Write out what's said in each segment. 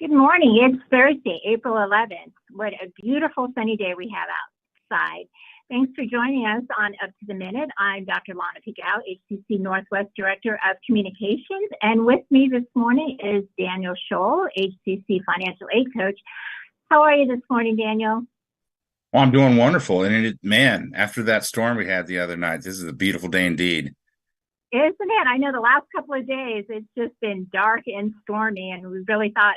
Good morning. It's Thursday, April 11th. What a beautiful sunny day we have outside. Thanks for joining us on Up to the Minute. I'm Dr. Lana Pigao, HCC Northwest Director of Communications. And with me this morning is Daniel Scholl, HCC Financial Aid Coach. How are you this morning, Daniel? Well, I'm doing wonderful. And man, after that storm we had the other night, this is a beautiful day indeed. Isn't it? I know the last couple of days it's just been dark and stormy, and we really thought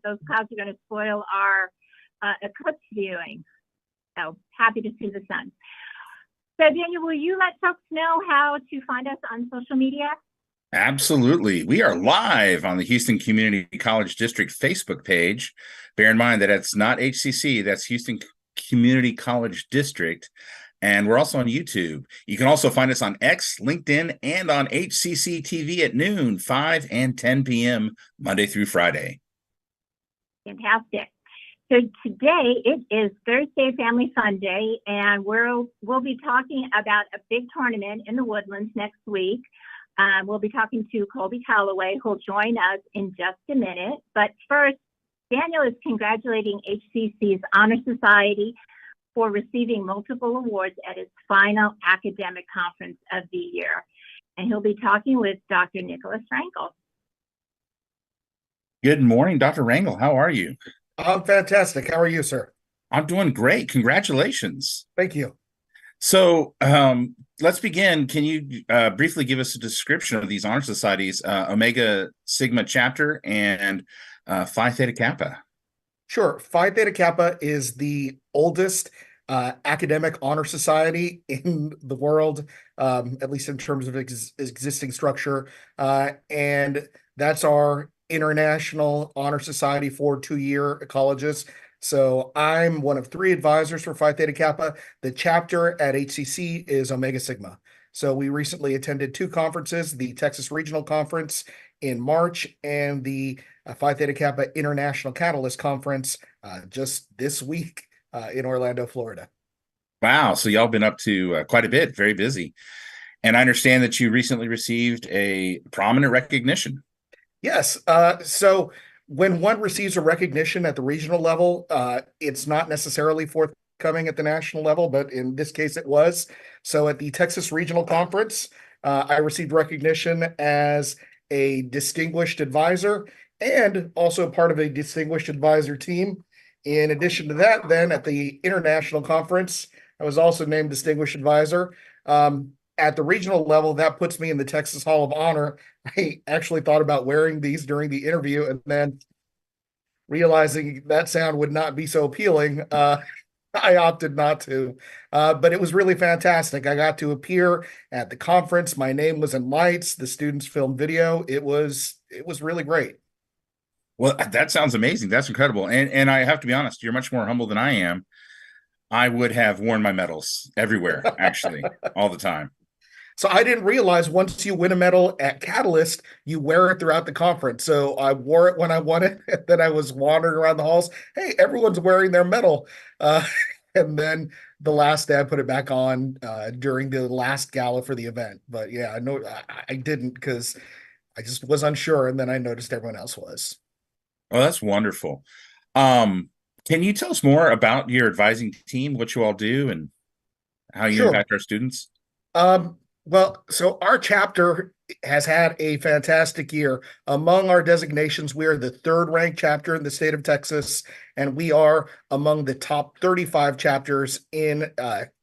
those clouds are going to spoil our eclipse viewing. So happy to see the sun. So Daniel, will you let folks know how to find us on social media? Absolutely. We are live on the Houston Community College District Facebook page. Bear in mind that it's not HCC, that's Houston Community College District. And we're also on YouTube. You can also find us on X, LinkedIn, and on HCCTV at noon, 5 and 10 p.m., Monday through Friday. Fantastic. So today it is Thursday Family Fun Day, and we'll be talking about a big tournament in the Woodlands next week. We'll be talking to Colby Callaway, who'll join us in just a minute. But first, Daniel is congratulating HCC's Honor Society for receiving multiple awards at its final academic conference of the year. And he'll be talking with Dr. Nicolas Rangel. Good morning, Dr. Wrangle. How are you? I'm fantastic. How are you, sir? I'm doing great. Congratulations. Thank you. So let's begin. Can you briefly give us a description of these honor societies, Omega Sigma chapter and Phi Theta Kappa? Sure. Phi Theta Kappa is the oldest academic honor society in the world, at least in terms of existing structure. And that's our international honor society for two-year colleges. So I'm one of three advisors for Phi Theta Kappa. The chapter at HCC is Omega Sigma. So we recently attended two conferences, the Texas Regional Conference in March and the Phi Theta Kappa International Catalyst Conference just this week in Orlando, Florida. Wow. So y'all been up to quite a bit, very busy. And I understand that you recently received a prominent recognition. Yes. So when one receives a recognition at the regional level, it's not necessarily forthcoming at the national level, but in this case it was. So at the Texas Regional Conference, I received recognition as a distinguished advisor and also part of a distinguished advisor team. In addition to that, then at the international conference, I was also named distinguished advisor. At the regional level, that puts me in the Texas Hall of Honor. I actually thought about wearing these during the interview, and then realizing that sound would not be so appealing, I opted not to. But it was really fantastic. I got to appear at the conference. My name was in lights. The students filmed video. It was really great. Well, that sounds amazing. That's incredible. And I have to be honest, you're much more humble than I am. I would have worn my medals everywhere, actually, all the time. So I didn't realize once you win a medal at Catalyst, you wear it throughout the conference. So I wore it when I won it, and then I was wandering around the halls. Hey, everyone's wearing their medal. And then the last day I put it back on during the last gala for the event. But yeah, I know I didn't because I just was unsure, and then I noticed everyone else was. Oh, that's wonderful. Can you tell us more about your advising team, what you all do, and how you Sure. impact our students? Well, so our chapter has had a fantastic year. Among our designations, we are the third ranked chapter in the state of Texas, and we are among the top 35 chapters in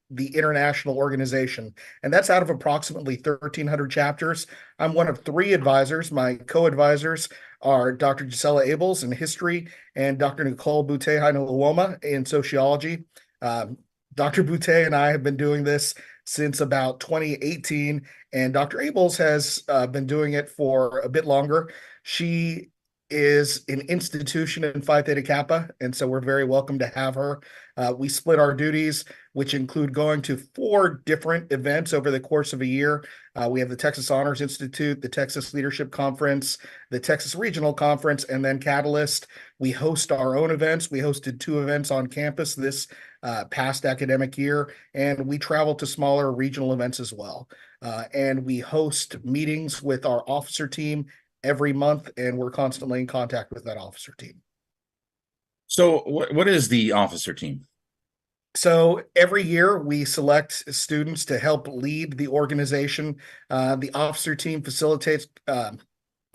the international organization. And that's out of approximately 1,300 chapters. I'm one of three advisors. My co-advisors are Dr. Gisela Abels in history and Dr. Nicole Boutte-Hainoluoma in sociology. Dr. Boutte and I have been doing this since about 2018, and Dr. Abels has been doing it for a bit longer. She is an institution in Phi Theta Kappa, and so we're very welcome to have her. We split our duties, which include going to 4 different events over the course of a year. We have the Texas Honors Institute, the Texas Leadership Conference, the Texas Regional Conference, and then Catalyst. We host our own events. We hosted 2 events on campus this past academic year, and we travel to smaller regional events as well. And we host meetings with our officer team every month, and we're constantly in contact with that officer team. So what is the officer team? So every year we select students to help lead the organization. The officer team facilitates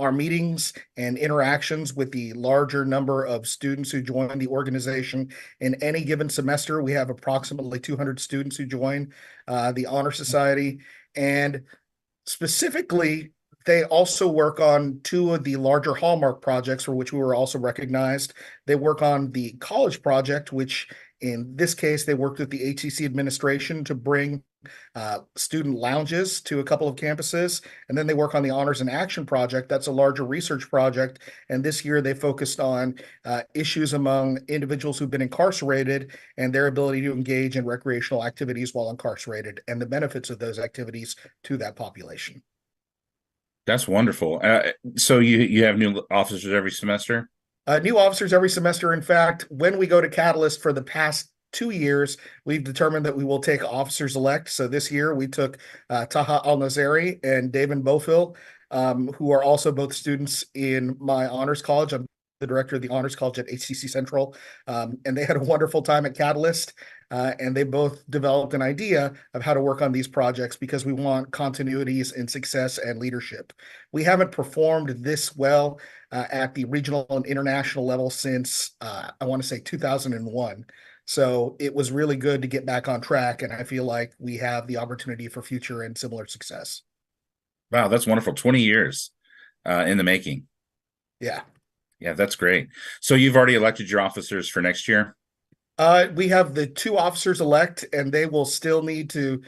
our meetings and interactions with the larger number of students who join the organization. In any given semester, we have approximately 200 students who join the Honor Society. And specifically, they also work on two of the larger Hallmark projects for which we were also recognized. They work on the college project, which in this case, they worked with the HCC administration to bring student lounges to a couple of campuses. And then they work on the Honors in Action project. That's a larger research project. And this year they focused on issues among individuals who've been incarcerated and their ability to engage in recreational activities while incarcerated and the benefits of those activities to that population. That's wonderful. So you have new officers every semester? New officers every semester. In fact, when we go to Catalyst for the past 2 years, we've determined that we will take officers elect. So this year we took Taha Al-Nazari and David Bofil, who are also both students in my honors college. I'm the director of the honors college at HCC Central. And they had a wonderful time at Catalyst. And they both developed an idea of how to work on these projects because we want continuities in success and leadership. We haven't performed this well at the regional and international level since I want to say 2001. So it was really good to get back on track, and I feel like we have the opportunity for future and similar success. Wow, that's wonderful. 20 years in the making. Yeah. Yeah, that's great. So you've already elected your officers for next year? We have the two officers elect, and they will still need to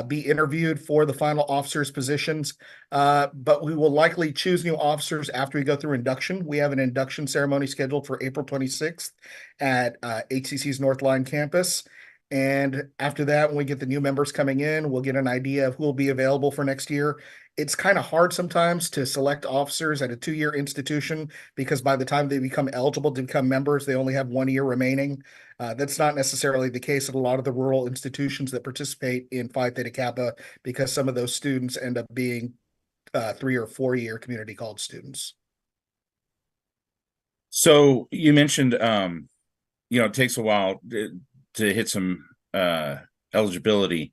be interviewed for the final officers positions. But we will likely choose new officers after we go through induction. We have an induction ceremony scheduled for April 26th at HCC's North Line campus. And after that, when we get the new members coming in, we'll get an idea of who will be available for next year. It's kind of hard sometimes to select officers at a 2-year institution because by the time they become eligible to become members, they only have 1 year remaining. That's not necessarily the case at a lot of the rural institutions that participate in Phi Theta Kappa because some of those students end up being 3 or 4 year community college students. So you mentioned, it takes a while to hit some eligibility.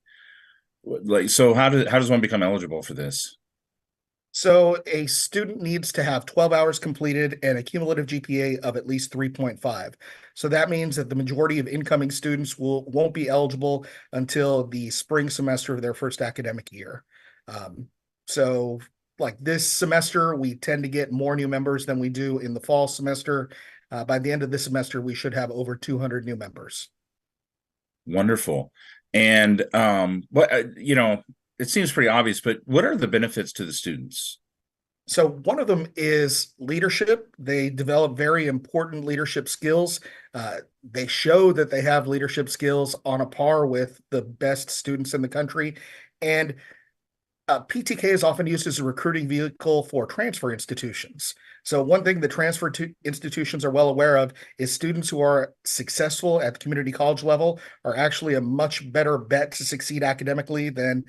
So how does one become eligible for this? So a student needs to have 12 hours completed and a cumulative GPA of at least 3.5. So that means that the majority of incoming students won't be eligible until the spring semester of their first academic year. So like this semester, we tend to get more new members than we do in the fall semester. By the end of this semester, we should have over 200 new members. Wonderful. And it seems pretty obvious, but what are the benefits to the students? So one of them is leadership. They develop very important leadership skills. They show that they have leadership skills on a par with the best students in the country. And PTK is often used as a recruiting vehicle for transfer institutions. So one thing the transfer institutions are well aware of is students who are successful at the community college level are actually a much better bet to succeed academically than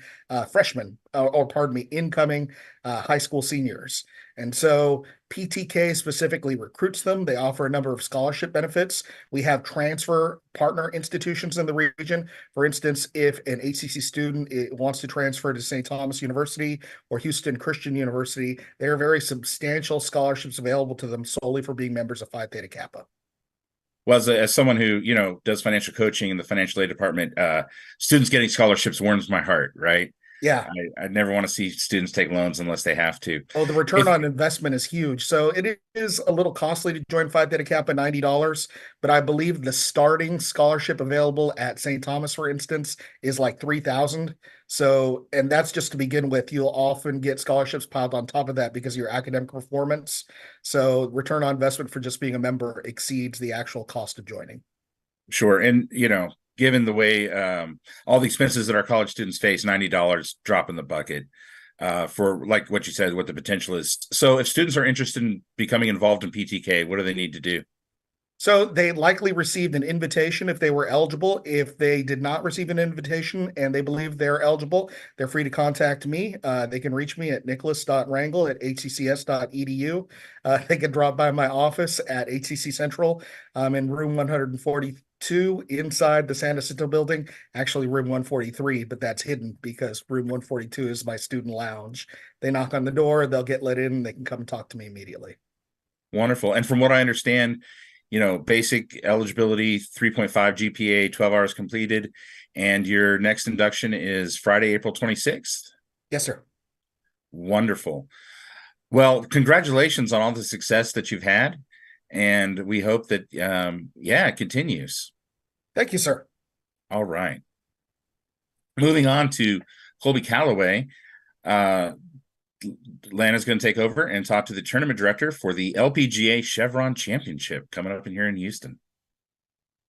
freshmen or pardon me, incoming high school seniors. And so PTK specifically recruits them. They offer a number of scholarship benefits. We have transfer partner institutions in the region. For instance, if an HCC student wants to transfer to St. Thomas University or Houston Christian University, there are very substantial scholarships available to them solely for being members of Phi Theta Kappa. Well, as someone who, does financial coaching in the financial aid department, students getting scholarships warms my heart, right? Yeah. I never want to see students take loans unless they have to. Oh, the return on investment is huge. So it is a little costly to join Phi Theta Kappa, $90, but I believe the starting scholarship available at St. Thomas, for instance, is like $3,000. So, and that's just to begin with. You'll often get scholarships piled on top of that because of your academic performance. So return on investment for just being a member exceeds the actual cost of joining. Sure. And, given the way all the expenses that our college students face, $90 drop in the bucket for, like what you said, what the potential is. So if students are interested in becoming involved in PTK, what do they need to do? So they likely received an invitation if they were eligible. If they did not receive an invitation and they believe they're eligible, they're free to contact me. They can reach me at nicholas.rangel@hccs.edu. They can drop by my office at HCC Central. I'm in room 142 inside the San Jacinto building, actually room 143, but that's hidden because room 142 is my student lounge. They knock on the door, they'll get let in, and they can come talk to me immediately. Wonderful. And from what I understand, basic eligibility, 3.5 GPA, 12 hours completed, and your next induction is Friday, April 26th. Yes, sir. Wonderful. Well, congratulations on all the success that you've had, and we hope that, it continues. Thank you, sir. All right. Moving on to Colby Callaway. Lana's going to take over and talk to the tournament director for the LPGA Chevron Championship coming up in here in Houston.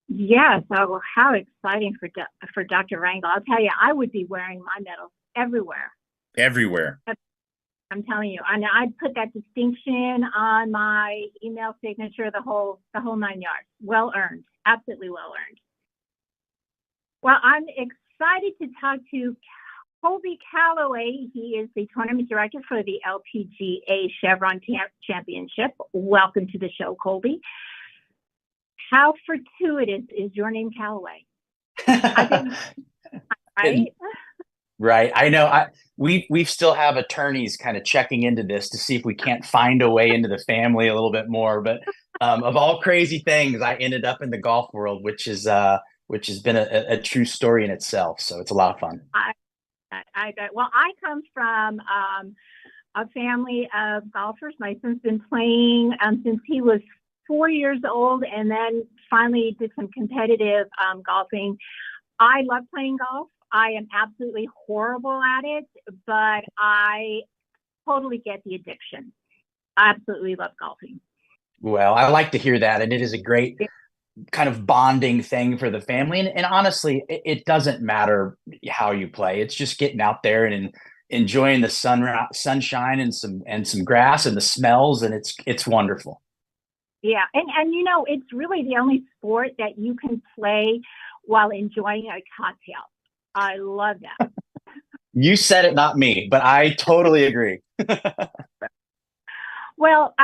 Yes. Oh, how exciting for Dr. Wrangle. I'll tell you, I would be wearing my medals everywhere. Everywhere. I'm telling you. And I'd put that distinction on my email signature, the whole 9 yards. Well earned. Absolutely well earned. Well, I'm excited to talk to Colby Callaway. He is the tournament director for the LPGA Chevron Championship. Welcome to the show, Colby. How fortuitous is your name Callaway? Right? Right. I know. We still have attorneys kind of checking into this to see if we can't find a way into the family a little bit more. But of all crazy things, I ended up in the golf world, which has been a true story in itself. So it's a lot of fun. Well, I come from a family of golfers. My son's been playing since he was 4 years old, and then finally did some competitive golfing. I love playing golf. I am absolutely horrible at it, but I totally get the addiction. I absolutely love golfing. Well, I like to hear that, and it is a great kind of bonding thing for the family. And honestly, it doesn't matter how you play. It's just getting out there and enjoying the sunshine and some grass and the smells, and it's wonderful. Yeah, and it's really the only sport that you can play while enjoying a cocktail. I love that. You said it, not me, but I totally agree. Well,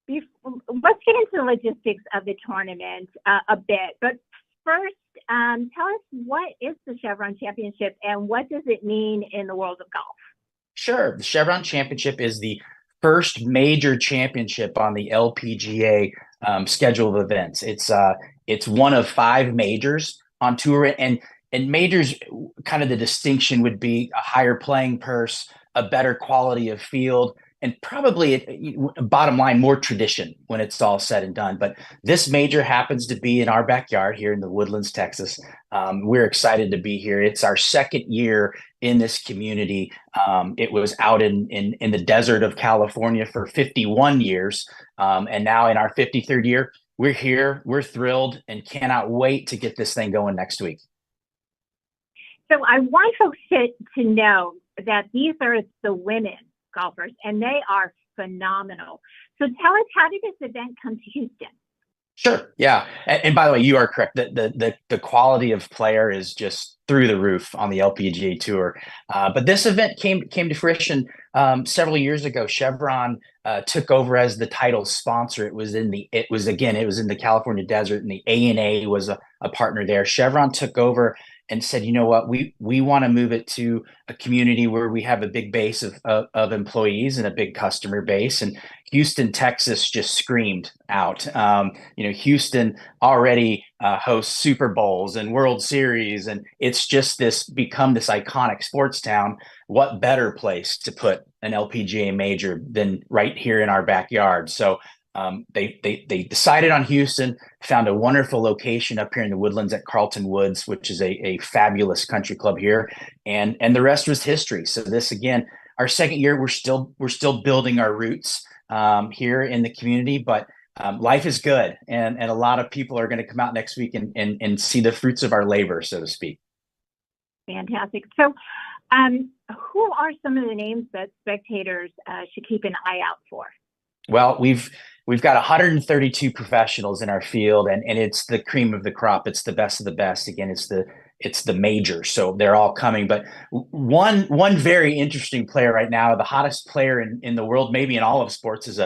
let's get into the logistics of the tournament a bit. But first, tell us, what is the Chevron Championship and what does it mean in the world of golf? Sure. The Chevron Championship is the first major championship on the LPGA schedule of events. It's one of 5 majors on tour, and majors, kind of the distinction would be a higher playing purse, a better quality of field, and probably bottom line, more tradition when it's all said and done. But this major happens to be in our backyard here in the Woodlands, Texas. We're excited to be here. It's our second year in this community. It was out in the desert of California for 51 years. And now in our 53rd year, we're here, we're thrilled, and cannot wait to get this thing going next week. So I want folks to know that these are the women golfers, and they are phenomenal. So tell us, how did this event come to Houston? Sure. Yeah. And by the way, you are correct. The quality of player is just through the roof on the LPGA tour. But this event came to fruition several years ago. Chevron took over as the title sponsor. It was in the California desert, and the ANA was a partner there. Chevron took over and said, you know what, we want to move it to a community where we have a big base of employees and a big customer base. And Houston, Texas just screamed out. Houston already hosts Super Bowls and World Series, and it's just become this iconic sports town. What better place to put an LPGA major than right here in our backyard? So they decided on Houston, found a wonderful location up here in the Woodlands at Carlton Woods, which is a fabulous country club here, and the rest was history. So this, again, our second year, we're still building our roots here in the community, but life is good, and a lot of people are going to come out next week and see the fruits of our labor, so to speak. Fantastic. So who are some of the names that spectators should keep an eye out for? Well, we've we've got 132 professionals in our field, and it's the cream of the crop. It's the best of the best. Again, it's the major, so they're all coming. But one very interesting player right now, the hottest player in the world, maybe in all of sports, is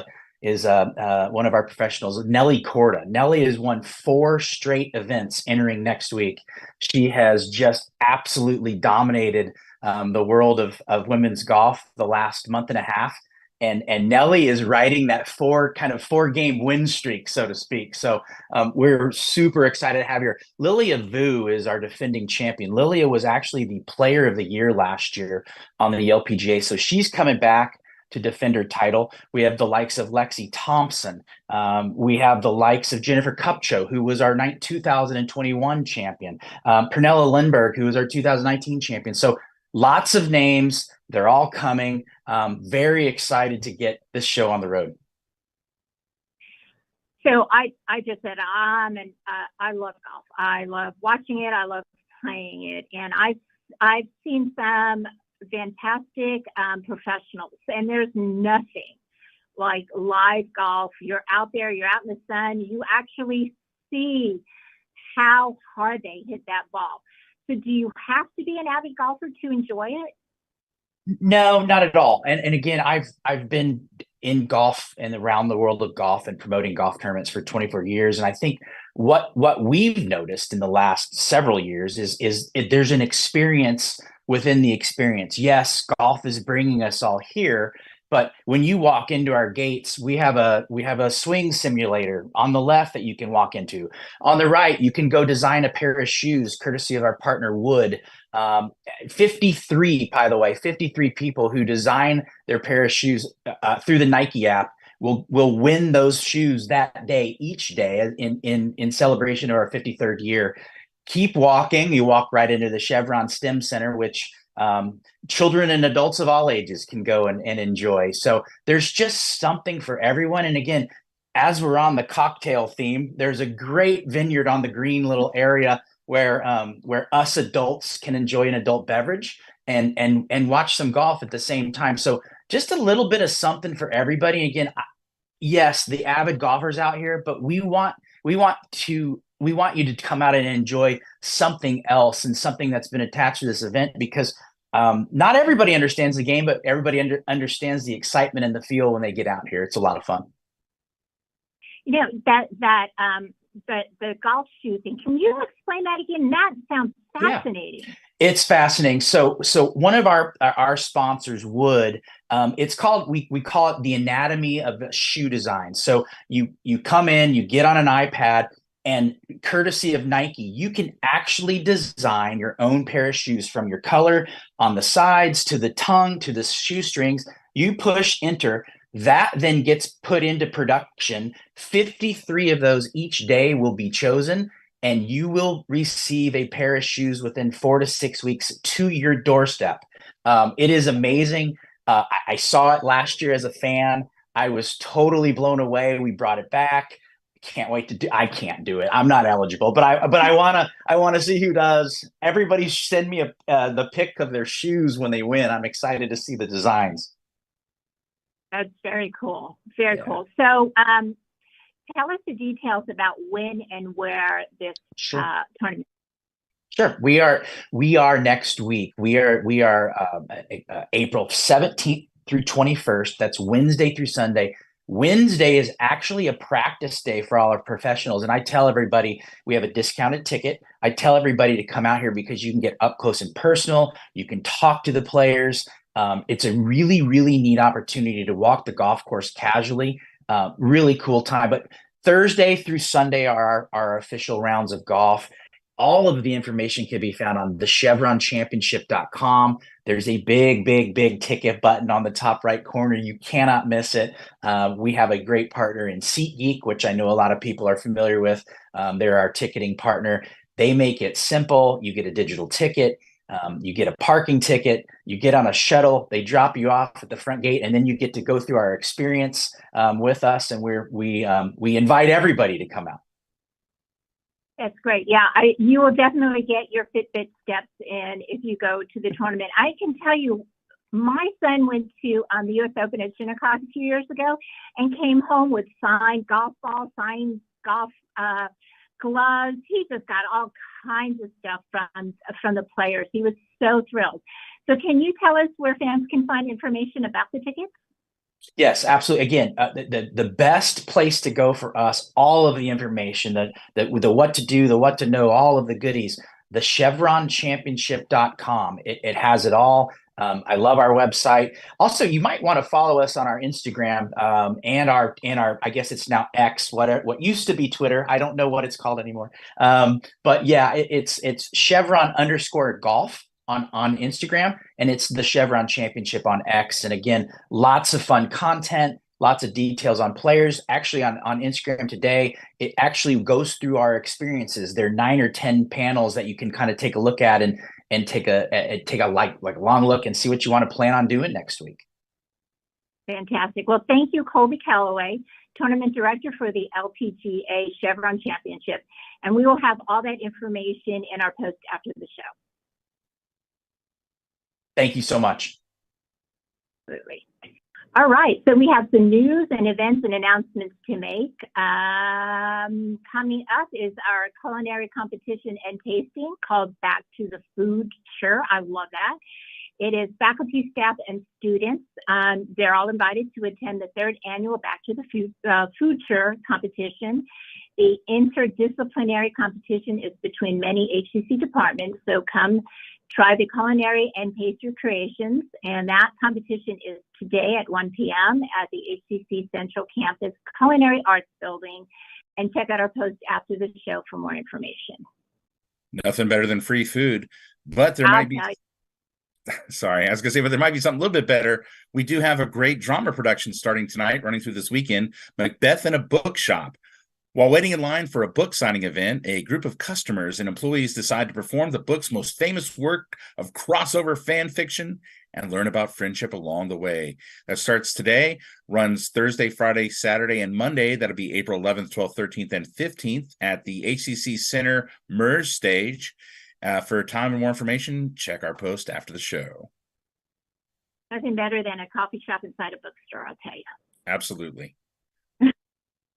one of our professionals, Nelly Korda. Nelly has won 4 straight events entering next week. She has just absolutely dominated the world of women's golf the last month and a half. And Nelly is riding that 4-game win streak, so to speak. So we're super excited to have her. Lilia Vu is our defending champion. Lilia was actually the player of the year last year on the LPGA. So she's coming back to defend her title. We have the likes of Lexi Thompson. We have the likes of Jennifer Kupcho, who was our 2021 champion. Pernilla Lindbergh, who was our 2019 champion. So lots of names. They're all coming. Very excited to get this show on the road. So I just said I love golf. I love watching it. I love playing it, and I've seen some fantastic professionals, and there's nothing like live golf. You're out there. You're out in the sun. You actually see how hard they hit that ball. So do you have to be an avid golfer to enjoy it? No, not at all. And again, I've been in golf and around the world of golf and promoting golf tournaments for 24 years. And I think what we've noticed in the last several years is there's an experience within the experience. Yes, golf is bringing us all here, but when you walk into our gates, we have a swing simulator on the left that you can walk into. On the right, you can go design a pair of shoes, courtesy of our partner Wood. 53, by the way, 53 people who design their pair of shoes through the Nike app will win those shoes that day, each day, in celebration of our 53rd year. Keep walking. You walk right into the Chevron STEM Center, which children and adults of all ages can go and enjoy. So there's just something for everyone. And again, as we're on the cocktail theme, there's a great vineyard on the green little area where us adults can enjoy an adult beverage and watch some golf at the same time. So just a little bit of something for everybody. Again, yes, the avid golfers out here, but we want you to come out and enjoy something else and something that's been attached to this event, because not everybody understands the game, but everybody understands the excitement and the feel when they get out here. It's a lot of fun. You know, the golf shoe thing. Can you explain that again? That sounds fascinating. Yeah. It's fascinating. So one of our sponsors, Wood, it's called, we call it the anatomy of shoe design. So you come in, you get on an iPad, and courtesy of Nike, you can actually design your own pair of shoes, from your color on the sides to the tongue to the shoestrings. You push enter. That then gets put into production. 53 of those each day will be chosen, and you will receive a pair of shoes within 4 to 6 weeks to your doorstep. It is amazing. I saw it last year as a fan. I was totally blown away. We brought it back. Can't wait to do. I can't do it. I'm not eligible, but I want to see who does. Everybody send me the pic of their shoes when they win. I'm excited to see the designs. That's very cool. Very cool. So tell us the details about when and where this tournament. Sure. We are next week. We are April 17th through 21st. That's Wednesday through Sunday. Wednesday is actually a practice day for all our professionals. And I tell everybody we have a discounted ticket. I tell everybody to come out here because you can get up close and personal. You can talk to the players. It's a really, really neat opportunity to walk the golf course casually. Really cool time. But Thursday through Sunday are our official rounds of golf. All of the information can be found on the ChevronChampionship.com. There's a big ticket button on the top right corner. You cannot miss it. We have a great partner in SeatGeek, which I know a lot of people are familiar with. They're our ticketing partner. They make it simple. You get a digital ticket. You get a parking ticket. You get on a shuttle. They drop you off at the front gate, and then you get to go through our experience with us. And we invite everybody to come out. That's great. Yeah, you will definitely get your Fitbit steps in if you go to the tournament. I can tell you My son went to the U.S. Open at Shinnecock a few years ago and came home with signed golf balls, signed golf gloves. He just got all kinds of stuff from the players. He was so thrilled. So can you tell us where fans can find information about the tickets? Yes, absolutely. Again, the best place to go for us, all of the information, the what to do, the what to know, all of the goodies, the chevronchampionship.com. It has it all. I love our website. Also, you might want to follow us on our Instagram and our I guess it's now X, what used to be Twitter. I don't know what it's called anymore. But yeah, it's Chevron_golf on Instagram, and it's the Chevron Championship on X. And again, lots of fun content, lots of details on players. Actually, on Instagram today, it actually goes through our experiences. There are 9 or 10 panels that you can kind of take a look at and take a like long look and see what you want to plan on doing next week. Fantastic. Well, thank you, Colby Callaway, Tournament Director for the LPGA Chevron Championship. And we will have all that information in our post after the show. Thank you so much. Absolutely. All right. So we have some news and events and announcements to make. Coming up is our culinary competition and tasting called Back to the Food Sure. I love that. It is faculty, staff, and students. They're all invited to attend the 3rd annual Back to the Food Sure competition. The interdisciplinary competition is between many HCC departments. So come try the culinary and pastry creations. And that competition is today at 1 p.m. at the HCC Central Campus Culinary Arts Building. And check out our post after the show for more information. Nothing better than free food, but there might be. Sorry, I was going to say, but there might be something a little bit better. We do have a great drama production starting tonight, running through this weekend, Macbeth in a Bookshop. While waiting in line for a book signing event, a group of customers and employees decide to perform the book's most famous work of crossover fan fiction and learn about friendship along the way. That starts today, runs Thursday, Friday, Saturday, and Monday. That'll be April 11th, 12th, 13th, and 15th at the HCC Center MERS stage. For time and more information, check our post after the show. Nothing better than a coffee shop inside a bookstore, I'll tell you. Absolutely.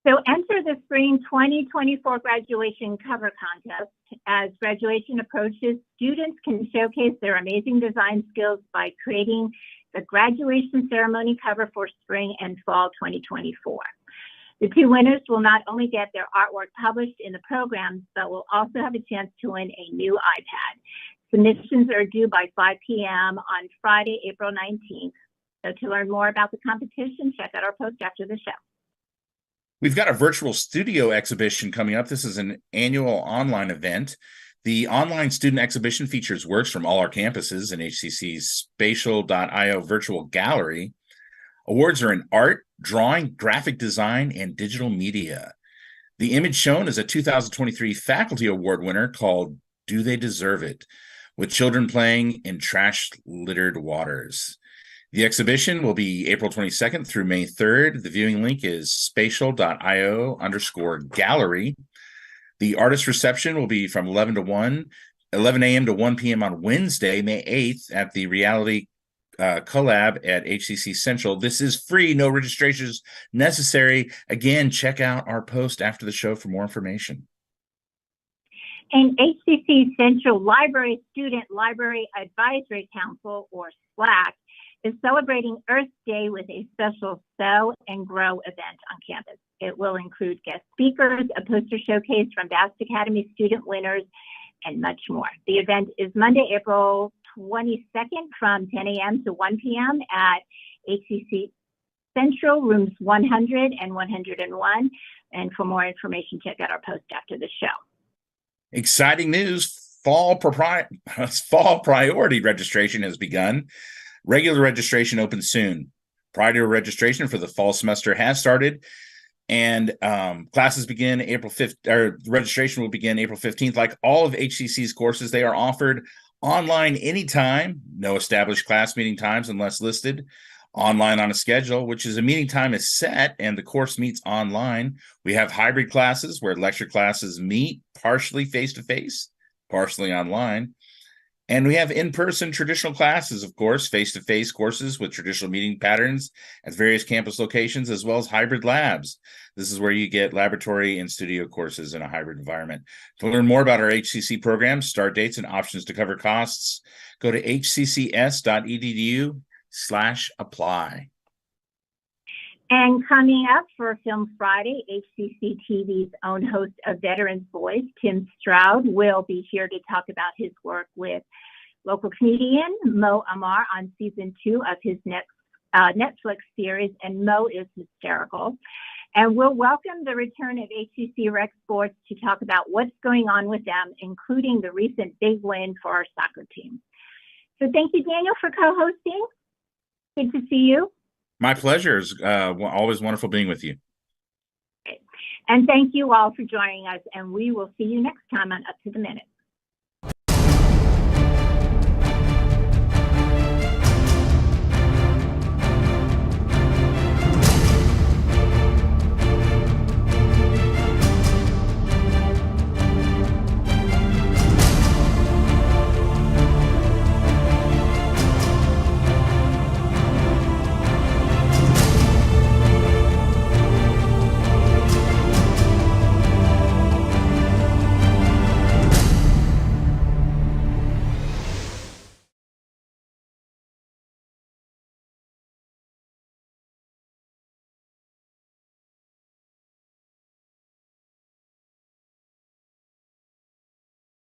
So enter the spring 2024 graduation cover contest. As graduation approaches, students can showcase their amazing design skills by creating the graduation ceremony cover for spring and fall 2024. The 2 winners will not only get their artwork published in the programs, but will also have a chance to win a new iPad. Submissions are due by 5 p.m. on Friday, April 19th. So to learn more about the competition, check out our post after the show. We've got a virtual studio exhibition coming up. This is an annual online event. The online student exhibition features works from all our campuses in HCC's Spatial.io virtual gallery. Awards are in art, drawing, graphic design, and digital media. The image shown is a 2023 Faculty Award winner called Do They Deserve It?, with children playing in trash-littered waters. The exhibition will be April 22nd through May 3rd. The viewing link is spatial.io/gallery. The artist reception will be from 11 a.m. to 1 p.m. on Wednesday, May 8th at the Reality Collab at HCC Central. This is free, no registrations necessary. Again, check out our post after the show for more information. And HCC Central Library Student Library Advisory Council, or SLAC, is celebrating Earth Day with a special Sew and Grow event on campus. It will include guest speakers, a poster showcase from Bast Academy student winners, and much more. The event is Monday, April 22nd from 10 a.m. to 1 p.m. at HCC Central, rooms 100 and 101. And for more information, check out our post after the show. Exciting news. Fall priority registration has begun. Regular registration opens soon. Priority registration for the fall semester has started, and classes begin April 5th, or registration will begin April 15th. Like all of HCC's courses, they are offered online anytime, no established class meeting times unless listed. Online on a schedule, which is a meeting time is set and the course meets online. We have hybrid classes where lecture classes meet partially face-to-face, partially online. And we have in-person traditional classes, of course, face-to-face courses with traditional meeting patterns at various campus locations, as well as hybrid labs. This is where you get laboratory and studio courses in a hybrid environment. To learn more about our HCC programs, start dates, and options to cover costs, go to hccs.edu/apply. And coming up for Film Friday, HCCTV's own host of Veterans Voice, Tim Stroud, will be here to talk about his work with local comedian Mo Amar on season 2 of his next Netflix series, and Mo is hysterical. And we'll welcome the return of HCC Rec Sports to talk about what's going on with them, including the recent big win for our soccer team. So thank you, Daniel, for co-hosting. Good to see you. My pleasure. It's always wonderful being with you. And thank you all for joining us, and we will see you next time on Up to the Minute.